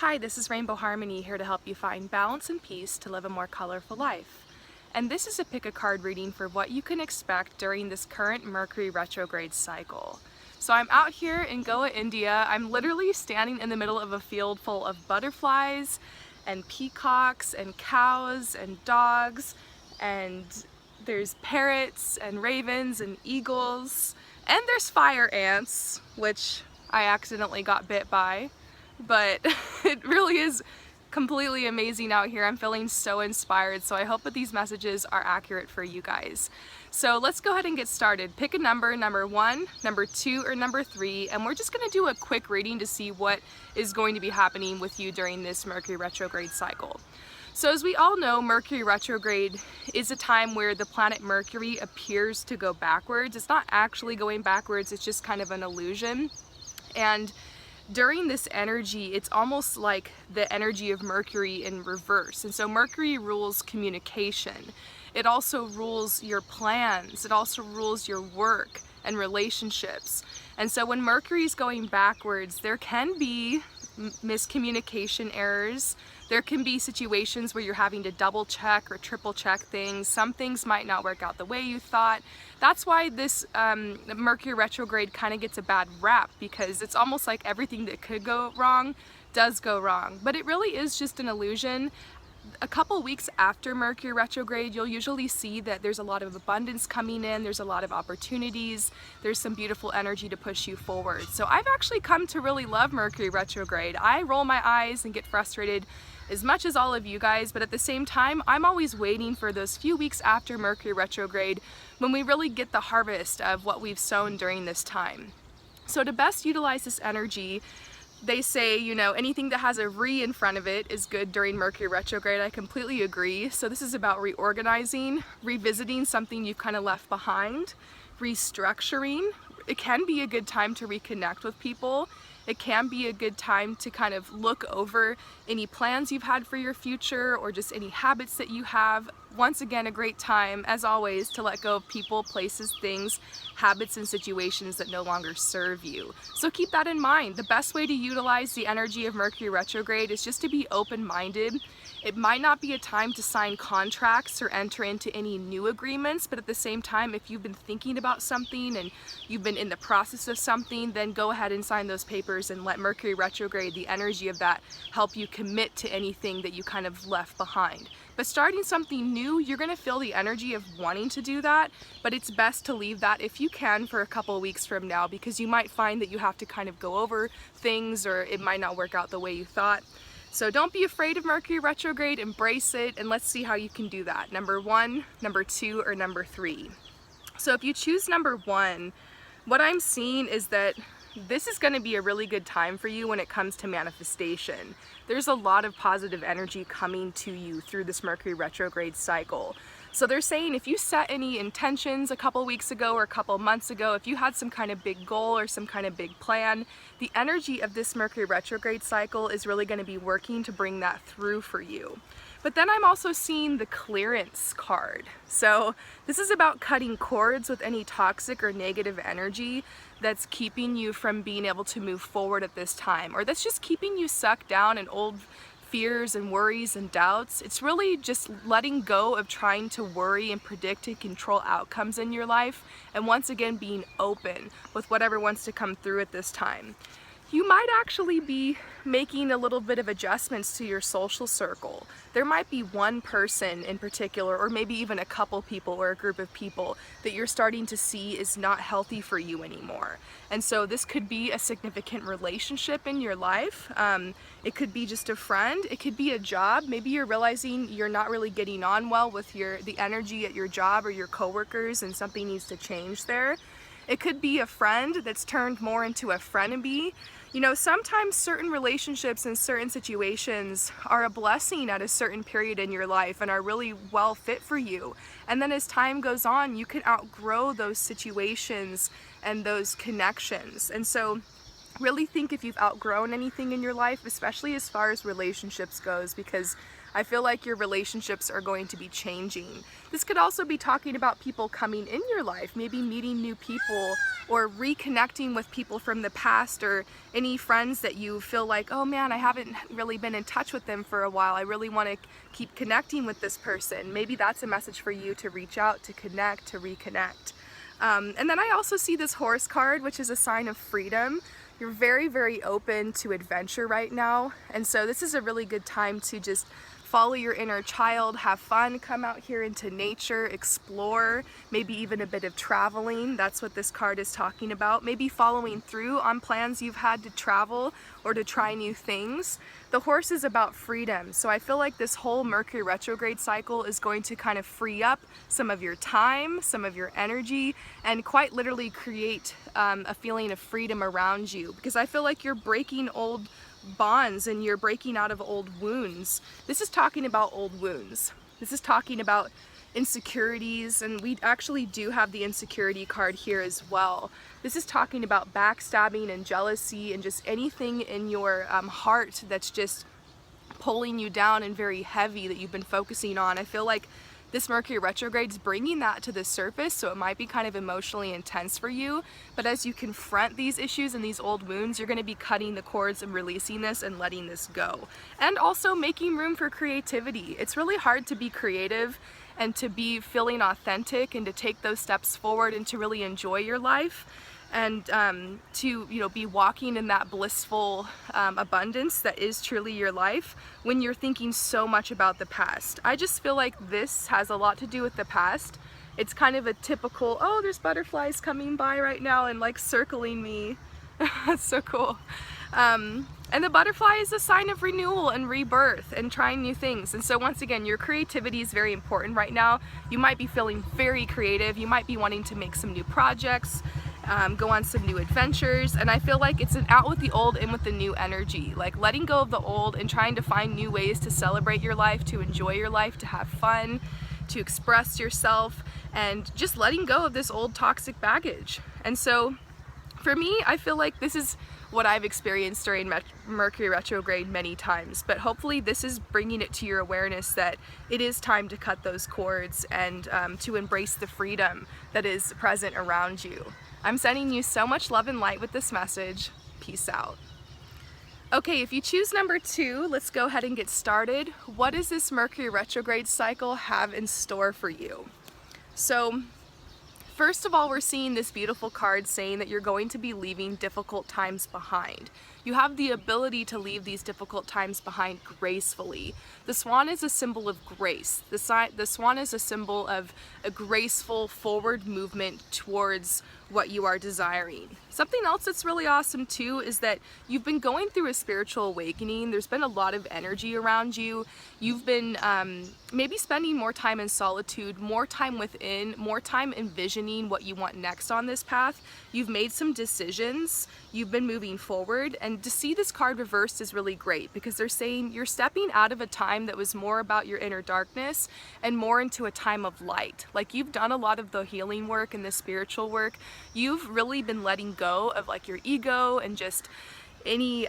Hi, this is Rainbow Harmony here to help you find balance and peace to live a more colorful life. And this is a pick a card reading for what you can expect during this current Mercury retrograde cycle. So I'm out here in Goa, India. I'm literally standing in the middle of a field full of butterflies and peacocks and cows and dogs, and there's parrots and ravens and eagles, and there's fire ants, which I accidentally got bit by. But it really is completely amazing out here. I'm feeling so inspired, so I hope that these messages are accurate for you guys. So let's go ahead and get started. Pick a number 1, number 2, or number 3, and we're just going to do a quick reading to see what is going to be happening with you during this Mercury retrograde cycle. So as we all know, Mercury retrograde is a time where the planet Mercury appears to go backwards. It's not actually going backwards, it's just kind of an illusion. And during this energy, it's almost like the energy of Mercury in reverse. And so Mercury rules communication. It also rules your plans. It also rules your work and relationships. And so when Mercury is going backwards, there can be miscommunication errors. There can be situations where you're having to double check or triple check things. Some things might not work out the way you thought. That's why this Mercury retrograde kind of gets a bad rap, because it's almost like everything that could go wrong does go wrong. But it really is just an illusion. A couple weeks after Mercury retrograde, you'll usually see that there's a lot of abundance coming in, there's a lot of opportunities, there's some beautiful energy to push you forward. So I've actually come to really love Mercury retrograde. I roll my eyes and get frustrated as much as all of you guys, but at the same time, I'm always waiting for those few weeks after Mercury retrograde when we really get the harvest of what we've sown during this time. So to best utilize this energy, they say, you know, anything that has a re in front of it is good during Mercury retrograde. I completely agree. So this is about reorganizing, revisiting something you've kind of left behind, restructuring. It can be a good time to reconnect with people. It can be a good time to kind of look over any plans you've had for your future or just any habits that you have. Once again, a great time, as always, to let go of people, places, things, habits, and situations that no longer serve you. So keep that in mind. The best way to utilize the energy of Mercury retrograde is just to be open-minded. It might not be a time to sign contracts or enter into any new agreements, but at the same time, if you've been thinking about something and you've been in the process of something, then go ahead and sign those papers and let Mercury retrograde, the energy of that, help you commit to anything that you kind of left behind. But starting something new, you're going to feel the energy of wanting to do that, but it's best to leave that if you can for a couple of weeks from now, because you might find that you have to kind of go over things or it might not work out the way you thought. So don't be afraid of Mercury retrograde, embrace it, and let's see how you can do that. Number 1, number 2, or number 3. So if you choose number 1, what I'm seeing is that this is going to be a really good time for you when it comes to manifestation. There's a lot of positive energy coming to you through this Mercury retrograde cycle. So they're saying if you set any intentions a couple weeks ago or a couple months ago, if you had some kind of big goal or some kind of big plan, the energy of this Mercury retrograde cycle is really going to be working to bring that through for you. But then I'm also seeing the clearance card. So this is about cutting cords with any toxic or negative energy that's keeping you from being able to move forward at this time, or that's just keeping you sucked down in old fears and worries and doubts. It's really just letting go of trying to worry and predict and control outcomes in your life, and once again being open with whatever wants to come through at this time. You might actually be making a little bit of adjustments to your social circle. There might be one person in particular, or maybe even a couple people or a group of people that you're starting to see is not healthy for you anymore. And so this could be a significant relationship in your life. It could be just a friend. It could be a job. Maybe you're realizing you're not really getting on well with the energy at your job or your coworkers, and something needs to change there. It could be a friend that's turned more into a frenemy. You know, sometimes certain relationships and certain situations are a blessing at a certain period in your life and are really well fit for you. And then as time goes on, you can outgrow those situations and those connections. And so really think if you've outgrown anything in your life, especially as far as relationships goes, because I feel like your relationships are going to be changing. This could also be talking about people coming in your life, maybe meeting new people or reconnecting with people from the past, or any friends that you feel like, oh man, I haven't really been in touch with them for a while. I really want to keep connecting with this person. Maybe that's a message for you to reach out, to connect, to reconnect. And then I also see this horse card, which is a sign of freedom. You're very, very open to adventure right now. And so this is a really good time to just follow your inner child, have fun, come out here into nature, explore, maybe even a bit of traveling. That's what this card is talking about. Maybe following through on plans you've had to travel or to try new things. The horse is about freedom. So I feel like this whole Mercury retrograde cycle is going to kind of free up some of your time, some of your energy, and quite literally create a feeling of freedom around you. Because I feel like you're breaking old bonds and you're breaking out of old wounds. This is talking about old wounds. This is talking about insecurities, and we actually do have the insecurity card here as well. This is talking about backstabbing and jealousy and just anything in your heart that's just pulling you down and very heavy that you've been focusing on. I feel like this Mercury retrograde is bringing that to the surface, so it might be kind of emotionally intense for you. But as you confront these issues and these old wounds, you're going to be cutting the cords and releasing this and letting this go. And also making room for creativity. It's really hard to be creative and to be feeling authentic and to take those steps forward and to really enjoy your life. And to be walking in that blissful abundance that is truly your life when you're thinking so much about the past. I just feel like this has a lot to do with the past. It's kind of a typical, oh, there's butterflies coming by right now and like circling me. That's so cool. And the butterfly is a sign of renewal and rebirth and trying new things. And so once again, your creativity is very important right now. You might be feeling very creative. You might be wanting to make some new projects, go on some new adventures, and I feel like it's an out with the old, in with the new energy, like letting go of the old and trying to find new ways to celebrate your life, to enjoy your life, to have fun, to express yourself, and just letting go of this old toxic baggage. And so for me, I feel like this is what I've experienced during Mercury retrograde many times, but hopefully this is bringing it to your awareness that it is time to cut those cords and to embrace the freedom that is present around you. I'm sending you so much love and light with this message. Peace out. Okay, if you choose number 2, let's go ahead and get started. What does this Mercury retrograde cycle have in store for you? So, first of all, we're seeing this beautiful card saying that you're going to be leaving difficult times behind. You have the ability to leave these difficult times behind gracefully. The swan is a symbol of grace. The swan is a symbol of a graceful forward movement towards what you are desiring. Something else that's really awesome too is that you've been going through a spiritual awakening. There's been a lot of energy around you. You've been maybe spending more time in solitude, more time within, more time envisioning what you want next on this path. You've made some decisions. You've been moving forward, and to see this card reversed is really great because they're saying you're stepping out of a time that was more about your inner darkness and more into a time of light. Like, you've done a lot of the healing work and the spiritual work. You've really been letting go of like your ego and just any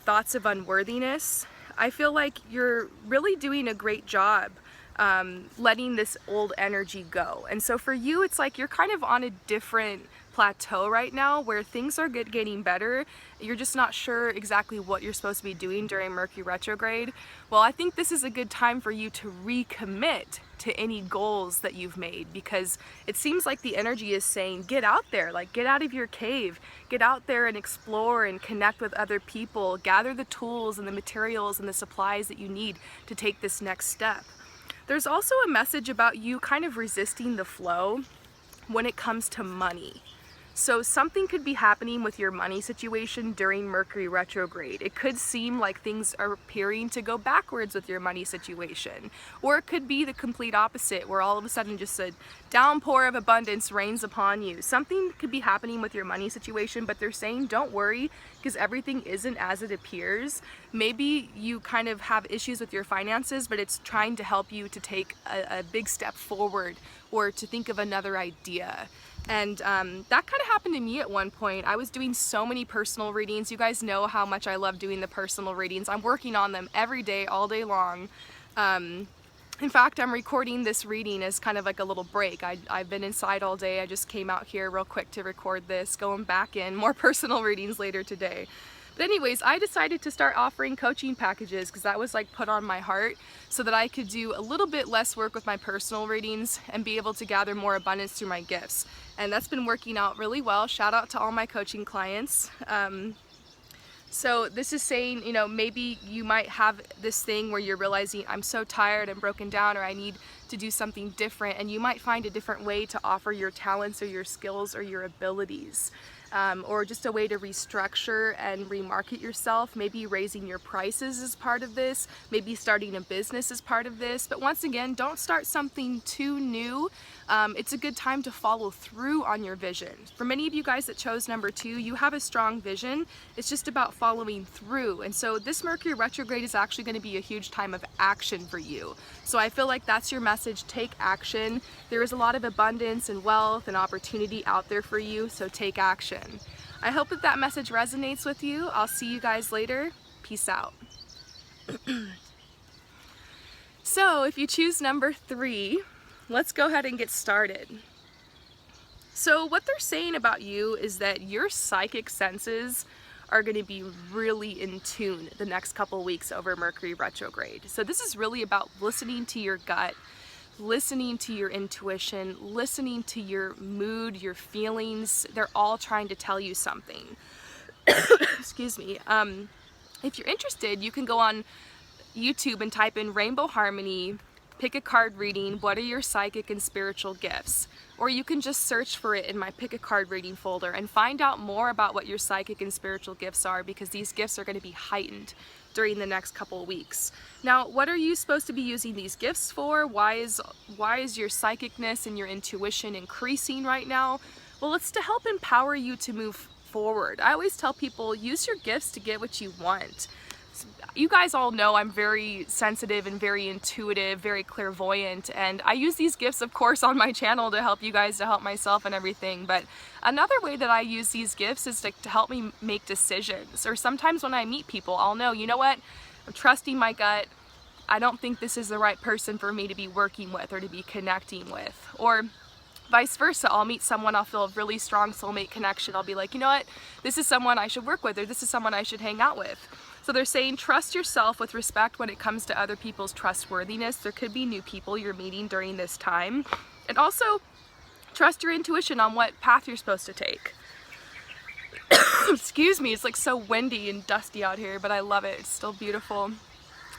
thoughts of unworthiness. I feel like you're really doing a great job letting this old energy go. And so for you, it's like you're kind of on a different plateau right now where things are getting better. You're just not sure exactly what you're supposed to be doing during Mercury retrograde. Well, I think this is a good time for you to recommit to any goals that you've made, because it seems like the energy is saying get out there, like get out of your cave, get out there and explore and connect with other people, gather the tools and the materials and the supplies that you need to take this next step. There's also a message about you kind of resisting the flow when it comes to money. So something could be happening with your money situation during Mercury retrograde. It could seem like things are appearing to go backwards with your money situation. Or it could be the complete opposite, where all of a sudden just a downpour of abundance rains upon you. Something could be happening with your money situation, but they're saying don't worry, because everything isn't as it appears. Maybe you kind of have issues with your finances, but it's trying to help you to take a big step forward or to think of another idea. And that kind of happened to me at one point. I was doing so many personal readings. You guys know how much I love doing the personal readings. I'm working on them every day, all day long. In fact, I'm recording this reading as kind of like a little break. I've been inside all day. I just came out here real quick to record this, going back in, more personal readings later today. But anyways, I decided to start offering coaching packages because that was like put on my heart so that I could do a little bit less work with my personal readings and be able to gather more abundance through my gifts. And that's been working out really well. Shout out to all my coaching clients. So this is saying, you know, maybe you might have this thing where you're realizing I'm so tired and broken down, or I need to do something different, and you might find a different way to offer your talents or your skills or your abilities. Or just a way to restructure and remarket yourself. Maybe raising your prices is part of this, maybe starting a business is part of this. But once again, don't start something too new. It's a good time to follow through on your vision. For many of you guys that chose number 2, you have a strong vision. It's just about following through. And so this Mercury retrograde is actually going to be a huge time of action for you. So I feel like that's your message. Take action. There is a lot of abundance and wealth and opportunity out there for you, so take action. I hope that that message resonates with you. I'll see you guys later. Peace out. So if you choose number 3, let's go ahead and get started. So what they're saying about you is that your psychic senses are going to be really in tune the next couple weeks over Mercury retrograde. So this is really about listening to your gut, listening to your intuition, listening to your mood, your feelings. They're all trying to tell you something. Excuse me. If you're interested, you can go on YouTube and type in Rainbow Harmony, pick a card reading, what are your psychic and spiritual gifts? Or you can just search for it in my pick a card reading folder and find out more about what your psychic and spiritual gifts are, because these gifts are going to be heightened during the next couple of weeks. Now, what are you supposed to be using these gifts for? Why is your psychicness and your intuition increasing right now? Well, it's to help empower you to move forward. I always tell people, use your gifts to get what you want. You guys all know I'm very sensitive and very intuitive, very clairvoyant, and I use these gifts, of course, on my channel to help you guys, to help myself and everything. But another way that I use these gifts is to help me make decisions. Or sometimes when I meet people, I'll know, you know what, I'm trusting my gut. I don't think this is the right person for me to be working with or to be connecting with. Or vice versa, I'll meet someone, I'll feel a really strong soulmate connection. I'll be like, you know what, this is someone I should work with, or this is someone I should hang out with. So they're saying trust yourself with respect when it comes to other people's trustworthiness. There could be new people you're meeting during this time. And also trust your intuition on what path you're supposed to take. Excuse me, it's like so windy and dusty out here, but I love it. It's still beautiful.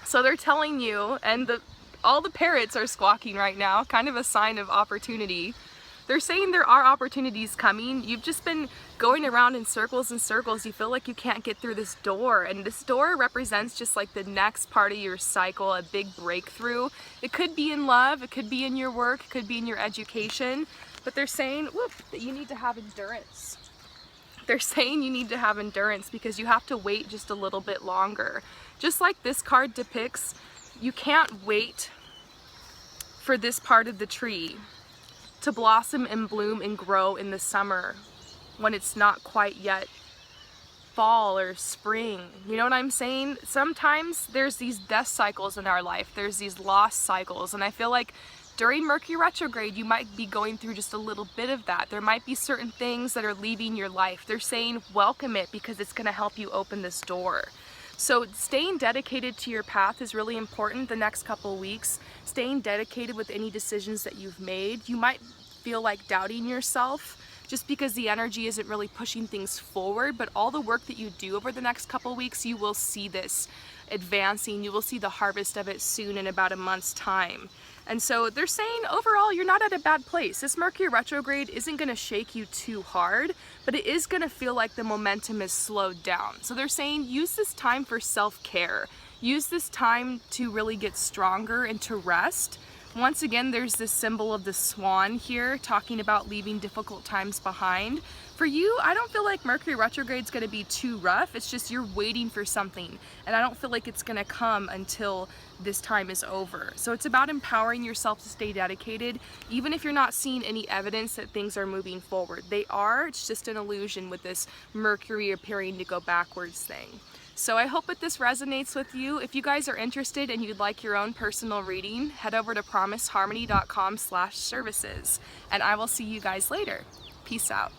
So they're telling you, and all the parrots are squawking right now, kind of a sign of opportunity. They're saying there are opportunities coming. You've just been going around in circles and circles. You feel like you can't get through this door, and this door represents just like the next part of your cycle, a big breakthrough. It could be in love, it could be in your work, it could be in your education, but they're saying that you need to have endurance. They're saying you need to have endurance because you have to wait just a little bit longer. Just like this card depicts, you can't wait for this part of the tree to blossom and bloom and grow in the summer when it's not quite yet fall or spring. You know what I'm saying? Sometimes there's these death cycles in our life. There's these loss cycles, and I feel like during Mercury retrograde you might be going through just a little bit of that. There might be certain things that are leaving your life. They're saying welcome it because it's going to help you open this door. So staying dedicated to your path is really important the next couple of weeks. Staying dedicated with any decisions that you've made. You might feel like doubting yourself just because the energy isn't really pushing things forward, but all the work that you do over the next couple of weeks, you will see this advancing. You will see the harvest of it soon, in about a month's time. And so they're saying overall you're not at a bad place. This Mercury retrograde isn't going to shake you too hard, but it is going to feel like the momentum is slowed down. So they're saying use this time for self-care. Use this time to really get stronger and to rest. Once again, there's this symbol of the swan here talking about leaving difficult times behind. For you, I don't feel like Mercury retrograde is going to be too rough. It's just you're waiting for something, and I don't feel like it's going to come until this time is over. So it's about empowering yourself to stay dedicated, even if you're not seeing any evidence that things are moving forward. They are, it's just an illusion with this Mercury appearing to go backwards thing. So I hope that this resonates with you. If you guys are interested and you'd like your own personal reading, head over to promiseharmony.com/services, and I will see you guys later. Peace out.